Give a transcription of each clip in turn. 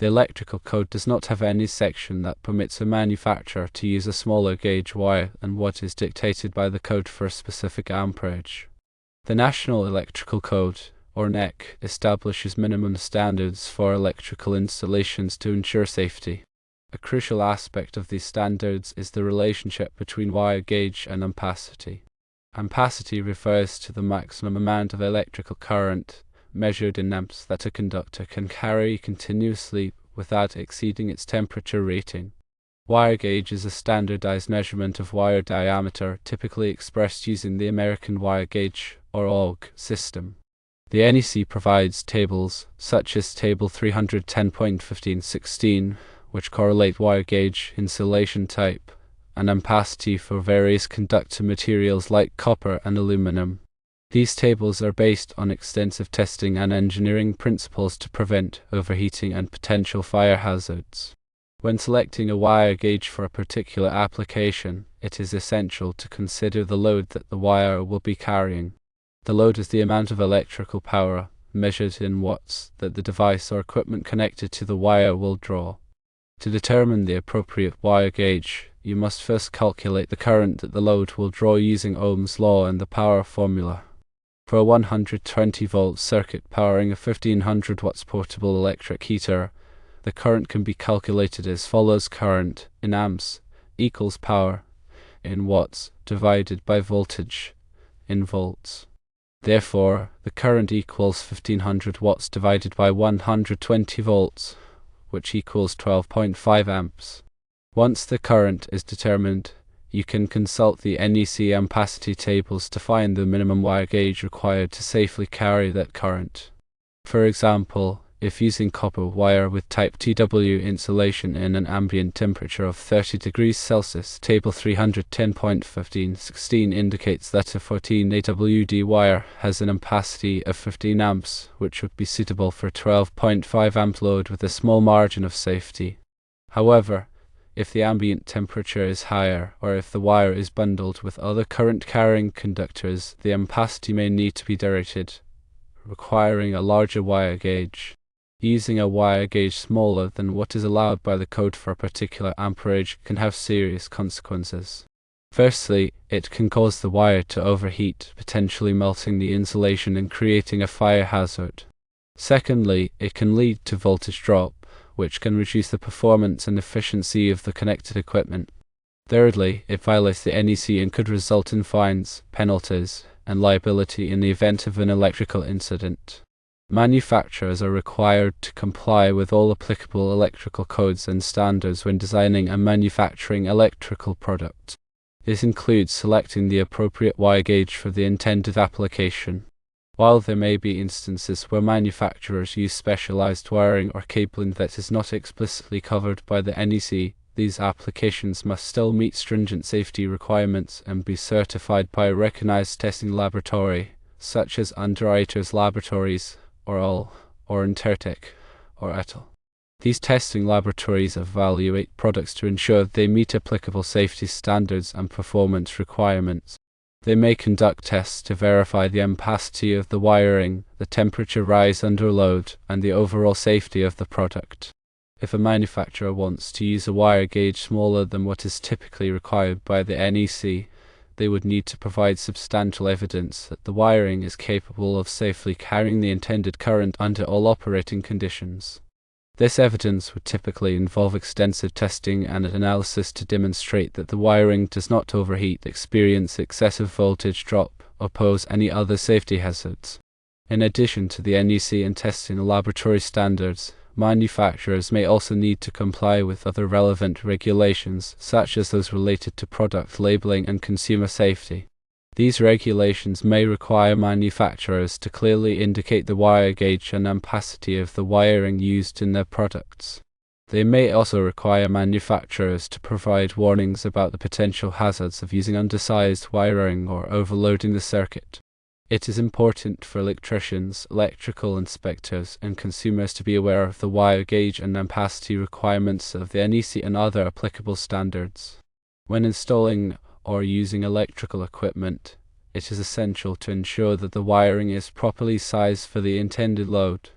The electrical code does not have any section that permits a manufacturer to use a smaller gauge wire than what is dictated by the code for a specific amperage. The National Electrical Code, or NEC, establishes minimum standards for electrical installations to ensure safety. A crucial aspect of these standards is the relationship between wire gauge and ampacity. Ampacity refers to the maximum amount of electrical current, measured in amps, that a conductor can carry continuously without exceeding its temperature rating. Wire gauge is a standardized measurement of wire diameter, typically expressed using the American wire gauge, or AUG, system. The NEC provides tables, such as Table 310.1516, which correlate wire gauge, insulation type, and ampacity for various conductor materials like copper and aluminum. These tables are based on extensive testing and engineering principles to prevent overheating and potential fire hazards. When selecting a wire gauge for a particular application, it is essential to consider the load that the wire will be carrying. The load is the amount of electrical power, measured in watts, that the device or equipment connected to the wire will draw. To determine the appropriate wire gauge, you must first calculate the current that the load will draw using Ohm's law and the power formula. For a 120-volt circuit powering a 1500 watts portable electric heater, the current can be calculated as follows: current in amps equals power in watts divided by voltage in volts. Therefore, the current equals 1500 watts divided by 120 volts, which equals 12.5 amps. Once the current is determined, you can consult the NEC ampacity tables to find the minimum wire gauge required to safely carry that current. For example, if using copper wire with type TW insulation in an ambient temperature of 30 degrees Celsius, Table 310.1516 indicates that a 14 AWD wire has an ampacity of 15 amps, which would be suitable for 12.5 amp load with a small margin of safety. However, if the ambient temperature is higher, or if the wire is bundled with other current-carrying conductors, the ampacity may need to be directed, requiring a larger wire gauge. Using a wire gauge smaller than what is allowed by the code for a particular amperage can have serious consequences. Firstly, it can cause the wire to overheat, potentially melting the insulation and creating a fire hazard. Secondly, it can lead to voltage drop, which can reduce the performance and efficiency of the connected equipment. Thirdly, it violates the NEC and could result in fines, penalties, and liability in the event of an electrical incident. Manufacturers are required to comply with all applicable electrical codes and standards when designing and manufacturing electrical products. This includes selecting the appropriate wire gauge for the intended application. While there may be instances where manufacturers use specialized wiring or cabling that is not explicitly covered by the NEC, these applications must still meet stringent safety requirements and be certified by a recognized testing laboratory, such as Underwriters Laboratories, or AL, or Intertech, or ETL. These testing laboratories evaluate products to ensure they meet applicable safety standards and performance requirements. They may conduct tests to verify the ampacity of the wiring, the temperature rise under load, and the overall safety of the product. If a manufacturer wants to use a wire gauge smaller than what is typically required by the NEC, they would need to provide substantial evidence that the wiring is capable of safely carrying the intended current under all operating conditions. This evidence would typically involve extensive testing and analysis to demonstrate that the wiring does not overheat, experience excessive voltage drop, or pose any other safety hazards. In addition to the NEC and testing laboratory standards, manufacturers may also need to comply with other relevant regulations, such as those related to product labeling and consumer safety. These regulations may require manufacturers to clearly indicate the wire gauge and ampacity of the wiring used in their products. They may also require manufacturers to provide warnings about the potential hazards of using undersized wiring or overloading the circuit. It is important for electricians, electrical inspectors, and consumers to be aware of the wire gauge and ampacity requirements of the NEC and other applicable standards. When installing or using electrical equipment, it is essential to ensure that the wiring is properly sized for the intended load.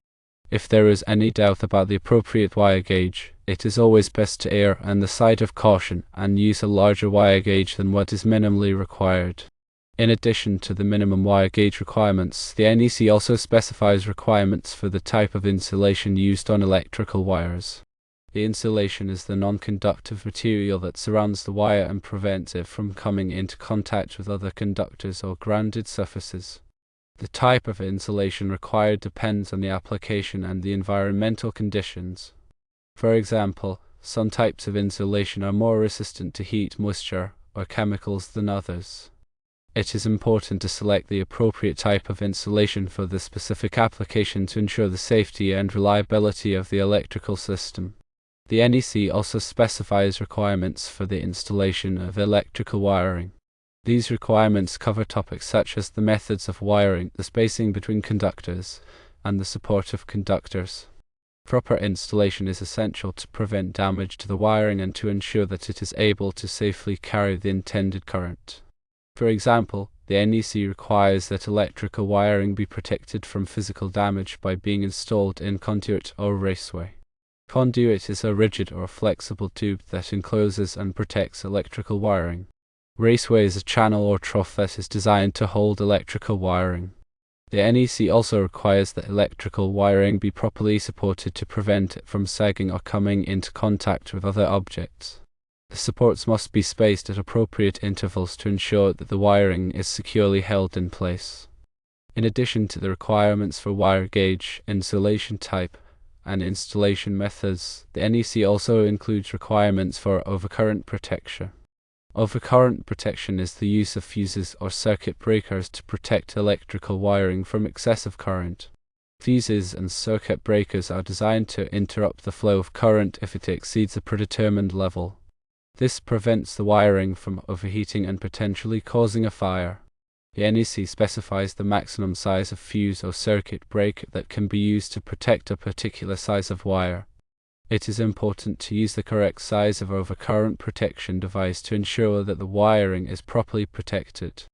If there is any doubt about the appropriate wire gauge, it is always best to err on the side of caution and use a larger wire gauge than what is minimally required. In addition to the minimum wire gauge requirements, the NEC also specifies requirements for the type of insulation used on electrical wires. The insulation is the non-conductive material that surrounds the wire and prevents it from coming into contact with other conductors or grounded surfaces. The type of insulation required depends on the application and the environmental conditions. For example, some types of insulation are more resistant to heat, moisture, or chemicals than others. It is important to select the appropriate type of insulation for the specific application to ensure the safety and reliability of the electrical system. The NEC also specifies requirements for the installation of electrical wiring. These requirements cover topics such as the methods of wiring, the spacing between conductors, and the support of conductors. Proper installation is essential to prevent damage to the wiring and to ensure that it is able to safely carry the intended current. For example, the NEC requires that electrical wiring be protected from physical damage by being installed in conduit or raceway. Conduit is a rigid or flexible tube that encloses and protects electrical wiring. Raceway is a channel or trough that is designed to hold electrical wiring. The NEC also requires that electrical wiring be properly supported to prevent it from sagging or coming into contact with other objects. The supports must be spaced at appropriate intervals to ensure that the wiring is securely held in place. In addition to the requirements for wire gauge, insulation type, and installation methods, the NEC also includes requirements for overcurrent protection. Overcurrent protection is the use of fuses or circuit breakers to protect electrical wiring from excessive current. Fuses and circuit breakers are designed to interrupt the flow of current if it exceeds a predetermined level. This prevents the wiring from overheating and potentially causing a fire. The NEC specifies the maximum size of fuse or circuit breaker that can be used to protect a particular size of wire. It is important to use the correct size of overcurrent protection device to ensure that the wiring is properly protected.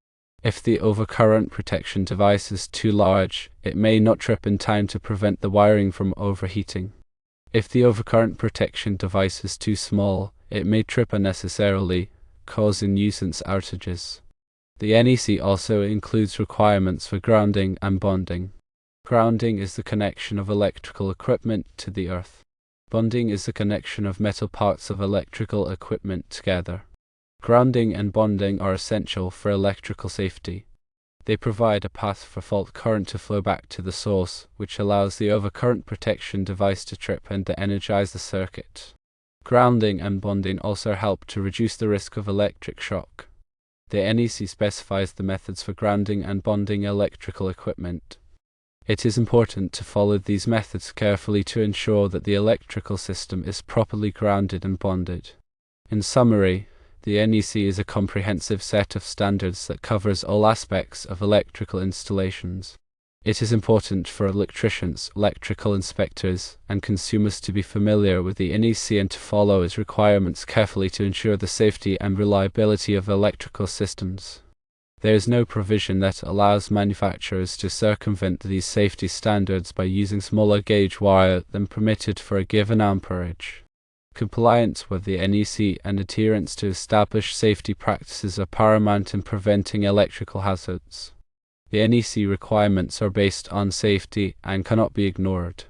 If the overcurrent protection device is too large, it may not trip in time to prevent the wiring from overheating. If the overcurrent protection device is too small, it may trip unnecessarily, causing nuisance outages. The NEC also includes requirements for grounding and bonding. Grounding is the connection of electrical equipment to the earth. Bonding is the connection of metal parts of electrical equipment together. Grounding and bonding are essential for electrical safety. They provide a path for fault current to flow back to the source, which allows the overcurrent protection device to trip and to energize the circuit. Grounding and bonding also help to reduce the risk of electric shock. The NEC specifies the methods for grounding and bonding electrical equipment. It is important to follow these methods carefully to ensure that the electrical system is properly grounded and bonded. In summary, the NEC is a comprehensive set of standards that covers all aspects of electrical installations. It is important for electricians, electrical inspectors, and consumers to be familiar with the NEC and to follow its requirements carefully to ensure the safety and reliability of electrical systems. There is no provision that allows manufacturers to circumvent these safety standards by using smaller gauge wire than permitted for a given amperage. Compliance with the NEC and adherence to established safety practices are paramount in preventing electrical hazards. The NEC requirements are based on safety and cannot be ignored.